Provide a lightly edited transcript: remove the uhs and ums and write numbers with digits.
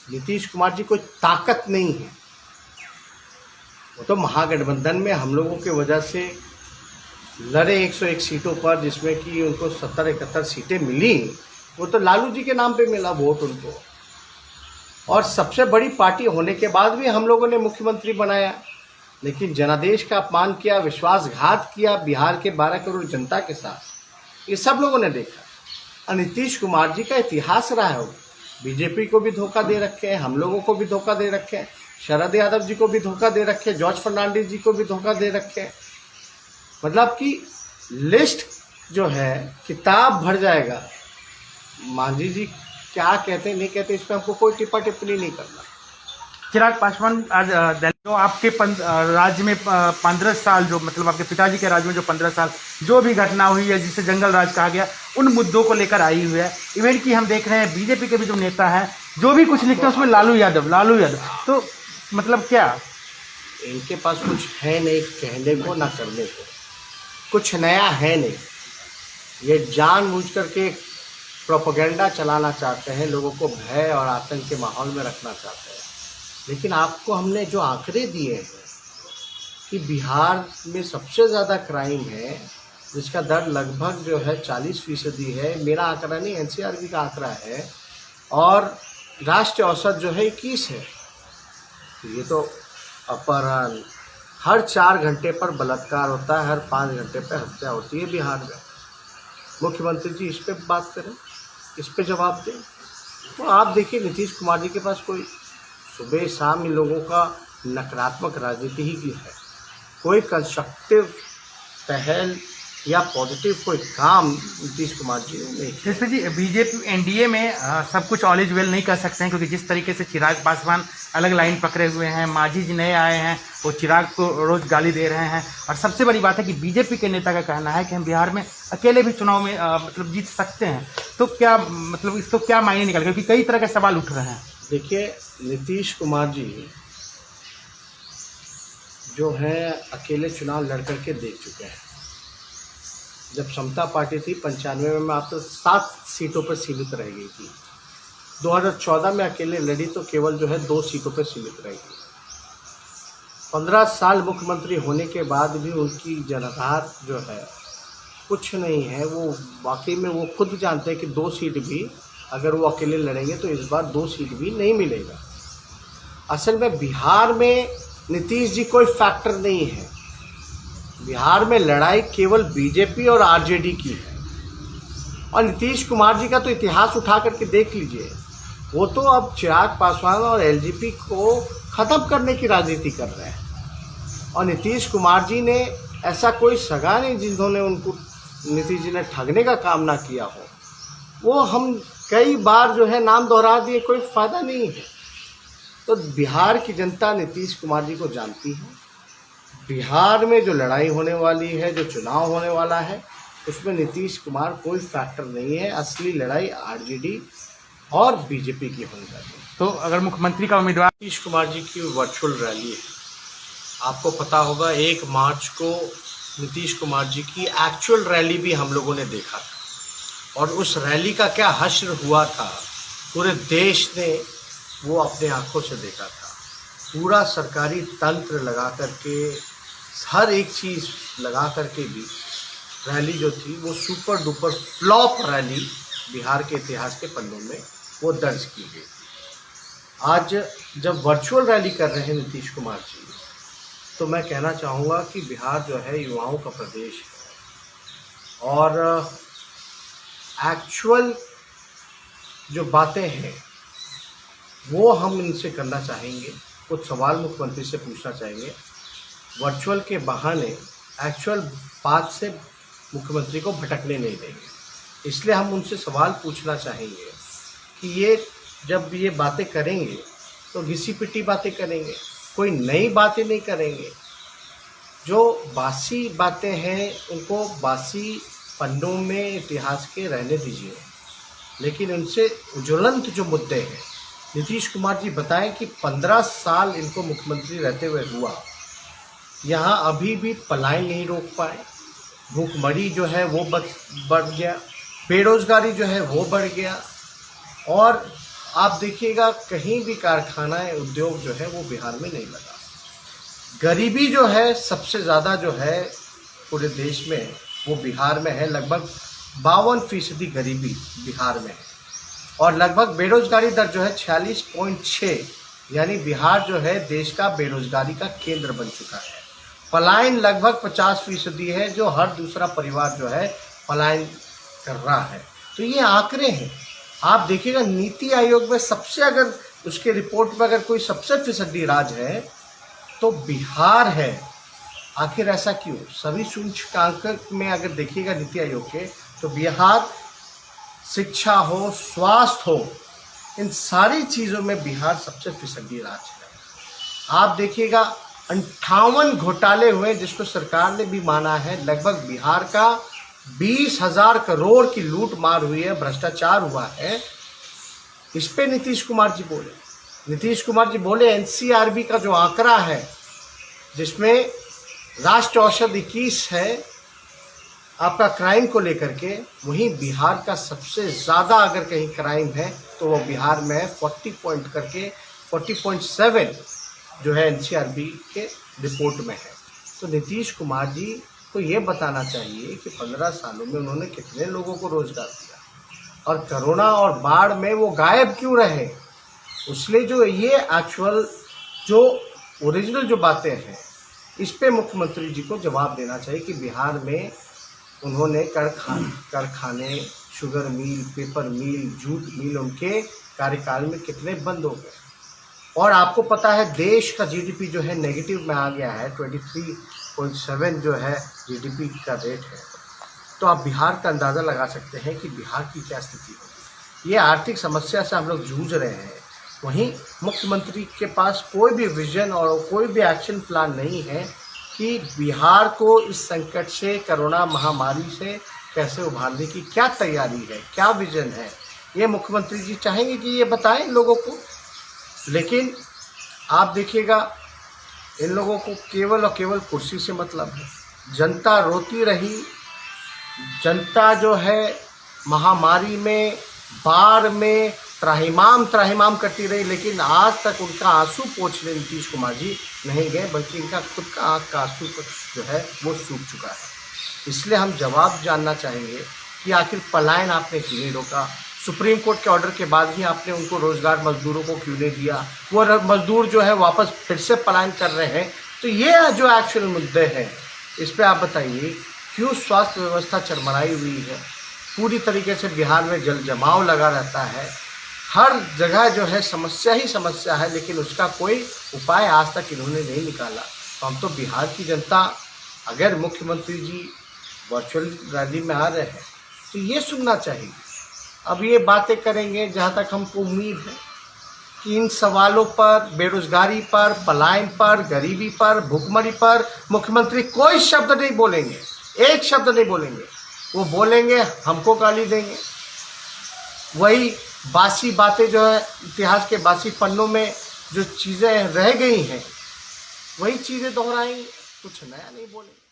नीतीश कुमार जी कोई ताकत नहीं है। वो तो महागठबंधन में हम लोगों के वजह से लड़े 101 सीटों पर, जिसमें कि उनको 70-71 सीटें मिली। वो तो लालू जी के नाम पे मिला वोट उनको, और सबसे बड़ी पार्टी होने के बाद भी हम लोगों ने मुख्यमंत्री बनाया। लेकिन जनादेश का अपमान किया, विश्वासघात किया बिहार के 12 करोड़ जनता के साथ, ये सब लोगों ने देखा। और नीतीश कुमार जी का इतिहास रहा है, बीजेपी को भी धोखा दे रखे हैं, हम लोगों को भी धोखा दे रखे हैं, शरद यादव जी को भी धोखा दे रखे हैं, जॉर्ज फर्नांडिस जी को भी धोखा दे रखे हैं। मतलब कि लिस्ट जो है किताब भर जाएगा। मांझी जी क्या कहते हैं नहीं कहते, इस पर हमको कोई टिप्पा टिप्पणी नहीं करना। चिराग पासवान आज जो आपके राज्य में 15 साल, जो मतलब आपके पिताजी के राज्य में जो 15 साल जो भी घटना हुई है जिसे जंगल राज कहा गया, उन मुद्दों को लेकर आई हुई है। इवेंट की हम देख रहे हैं बीजेपी के भी जो नेता हैं जो भी कुछ लिखते हैं उसमें लालू यादव। तो मतलब क्या इनके पास कुछ है नहीं कहने को ना करने को, कुछ नया है नहीं। ये जानबूझ करके प्रोपेगेंडा चलाना चाहते हैं, लोगों को भय और आतंक के माहौल में रखना चाहते हैं। लेकिन आपको हमने जो आंकड़े दिए हैं कि बिहार में सबसे ज़्यादा क्राइम है, जिसका दर लगभग जो है 40% है, मेरा आंकड़ा नहीं एनसीआरबी का आंकड़ा है, और राष्ट्रीय औसत जो है 21 है। ये तो अपहरण, हर 4 घंटे पर बलात्कार होता है, हर 5 घंटे पर हत्या होती है बिहार में। मुख्यमंत्री जी इस पर बात करें, इस पे जवाब दें। तो आप देखिए नीतीश कुमार जी के पास कोई सुबह शाम इन लोगों का नकारात्मक राजनीति ही की है, कोई कंस्ट्रक्टिव पहल या पॉजिटिव कोई काम नीतीश कुमार जी ने नहीं किया। जैसे जी बीजेपी एनडीए में सब कुछ ऑल इज वेल नहीं कर सकते हैं, क्योंकि जिस तरीके से चिराग पासवान अलग लाइन पकड़े हुए हैं, मांझी जी नए आए हैं, वो चिराग को रोज़ गाली दे रहे हैं। और सबसे बड़ी बात है कि बीजेपी के नेता का कहना है कि हम बिहार में अकेले भी चुनाव में मतलब जीत सकते हैं। तो क्या मतलब इसको क्या मायने निकल, क्योंकि कई तरह के सवाल उठ रहे हैं। देखिए नीतीश कुमार जी जो है अकेले चुनाव लड़ करके देख चुके हैं। जब समता पार्टी थी 95 में आप तो 7 सीटों पर सीमित रह गई थी। 2014 में अकेले लड़ी तो केवल जो है 2 सीटों पर सीमित रह गई। 15 साल मुख्यमंत्री होने के बाद भी उनकी जनाधार जो है कुछ नहीं है। वो वाकई में वो खुद जानते हैं कि 2 सीट भी अगर वो अकेले लड़ेंगे तो इस बार 2 सीट भी नहीं मिलेगा। असल में बिहार में नीतीश जी कोई फैक्टर नहीं है। बिहार में लड़ाई केवल बीजेपी और आरजेडी की है। और नीतीश कुमार जी का तो इतिहास उठा करके देख लीजिए, वो तो अब चिराग पासवान और एलजेपी को ख़त्म करने की राजनीति कर रहे हैं। और नीतीश कुमार जी ने ऐसा कोई सगा नहीं जिन्होंने उनको नीतीश जी ने ठगने का काम ना किया हो। वो हम कई बार जो है नाम दोहरा दिए, कोई फ़ायदा नहीं है। तो बिहार की जनता नीतीश कुमार जी को जानती है। बिहार में जो लड़ाई होने वाली है, जो चुनाव होने वाला है, उसमें नीतीश कुमार कोई फैक्टर नहीं है। असली लड़ाई आरजेडी और बीजेपी की होने वाली है। तो अगर मुख्यमंत्री का उम्मीदवार नीतीश कुमार जी की वर्चुअल रैली है, आपको पता होगा 1 मार्च को नीतीश कुमार जी की एक्चुअल रैली भी हम लोगों ने देखा था। और उस रैली का क्या हश्र हुआ था, पूरे देश ने वो अपने आंखों से देखा था। पूरा सरकारी तंत्र लगा करके, हर एक चीज़ लगा करके भी रैली जो थी वो super duper flop rally Bihar के इतिहास के पन्नों में वो दर्ज की गई। आज जब वर्चुअल रैली कर रहे हैं नीतीश कुमार जी, तो मैं कहना चाहूँगा कि बिहार जो है युवाओं का प्रदेश है। और एक्चुअल जो बातें हैं वो हम इनसे करना चाहेंगे, कुछ सवाल मुख्यमंत्री से पूछना चाहेंगे। वर्चुअल के बहाने एक्चुअल बात से मुख्यमंत्री को भटकने नहीं देंगे। इसलिए हम उनसे सवाल पूछना चाहेंगे कि ये जब ये बातें करेंगे तो घिसी पिटी बातें करेंगे, कोई नई बातें नहीं करेंगे। जो बासी बातें हैं उनको बासी पन्नों में इतिहास के रहने दीजिए, लेकिन उनसे ज्वलंत जो मुद्दे हैं, नीतीश कुमार जी बताएं कि 15 साल इनको मुख्यमंत्री रहते हुए हुआ, यहाँ अभी भी पलायन नहीं रोक पाए, भूखमरी जो है वो बढ़ गया, बेरोजगारी जो है वो बढ़ गया, और आप देखिएगा कहीं भी कारखाना उद्योग जो है वो बिहार में नहीं लगा। गरीबी जो है सबसे ज़्यादा जो है पूरे देश में वो बिहार में है, लगभग 52% गरीबी बिहार में है। और लगभग बेरोजगारी दर जो है 46.6, यानी बिहार जो है देश का बेरोजगारी का केंद्र बन चुका है। पलायन लगभग 50% है, जो हर दूसरा परिवार जो है पलायन कर रहा है। तो ये आंकड़े हैं। आप देखिएगा नीति आयोग में सबसे, अगर उसके रिपोर्ट में अगर कोई सबसे फीसदी राज्य है तो बिहार है। आखिर ऐसा क्यों? सभी सूचकांक में अगर देखिएगा नीति आयोग के, तो बिहार शिक्षा हो, स्वास्थ्य हो, इन सारी चीज़ों में बिहार सबसे फीसदी राज्य है। आप देखिएगा 58 घोटाले हुए जिसको सरकार ने भी माना है। लगभग बिहार का 20,000 करोड़ की लूट मार हुई है, भ्रष्टाचार हुआ है। इस पे नीतीश कुमार जी बोले एनसीआरबी का जो आंकड़ा है जिसमें राष्ट्र औसत 21 है आपका क्राइम को लेकर के, वहीं बिहार का सबसे ज़्यादा अगर कहीं क्राइम है तो वो बिहार में है। 40.7 जो है एनसीआरबी के रिपोर्ट में है। तो नीतीश कुमार जी को ये बताना चाहिए कि 15 सालों में उन्होंने कितने लोगों को रोजगार दिया, और कोरोना और बाढ़ में वो गायब क्यों रहे। इसलिए जो ये एक्चुअल जो ओरिजिनल जो बातें हैं, इस पे मुख्यमंत्री जी को जवाब देना चाहिए कि बिहार में उन्होंने कारखाने, शुगर मिल, पेपर मिल, जूट मिल, उनके कार्यकाल में कितने बंद हो गए। और आपको पता है देश का जीडीपी जो है नेगेटिव में आ गया है, 23.7 जो है जीडीपी का रेट है। तो आप बिहार का अंदाज़ा लगा सकते हैं कि बिहार की क्या स्थिति होगी। ये आर्थिक समस्या से हम लोग जूझ रहे हैं। वहीं मुख्यमंत्री के पास कोई भी विजन और कोई भी एक्शन प्लान नहीं है कि बिहार को इस संकट से, कोरोना महामारी से कैसे उभारने की क्या तैयारी है, क्या विजन है। ये मुख्यमंत्री जी चाहेंगे कि ये बताएं लोगों को, लेकिन आप देखिएगा इन लोगों को केवल और केवल कुर्सी से मतलब है। जनता रोती रही, जनता जो है महामारी में, बाढ़ में त्राहिमाम करती रही, लेकिन आज तक उनका आंसू पोंछने नीतीश कुमार जी नहीं गए, बल्कि इनका खुद का आँख का आंसू जो है वो सूख चुका है। इसलिए हम जवाब जानना चाहेंगे कि आखिर पलायन आपने क्यों नहीं रोका। सुप्रीम कोर्ट के ऑर्डर के बाद भी आपने उनको रोजगार मजदूरों को क्यों नहीं दिया। वो मजदूर जो है वापस फिर से पलायन कर रहे हैं। तो ये जो एक्चुअल मुद्दे हैं, इस पर आप बताइए क्यों स्वास्थ्य व्यवस्था चरमराई हुई है। पूरी तरीके से बिहार में जल जमाव लगा रहता है, हर जगह जो है समस्या ही समस्या है, लेकिन उसका कोई उपाय आज तक इन्होंने नहीं निकाला। तो हम तो बिहार की जनता, अगर मुख्यमंत्री जी वर्चुअल रैली में आ रहे हैं तो ये सुनना चाहिए। अब ये बातें करेंगे जहाँ तक हमको उम्मीद है कि इन सवालों पर, बेरोजगारी पर, पलायन पर, गरीबी पर, भुखमरी पर मुख्यमंत्री कोई शब्द नहीं बोलेंगे, एक शब्द नहीं बोलेंगे। वो बोलेंगे हमको गाली देंगे। वही बासी बातें जो है, इतिहास के बासी पन्नों में जो चीज़ें रह गई हैं वही चीज़ें दोहराएंगे, कुछ नया नहीं बोलेंगे।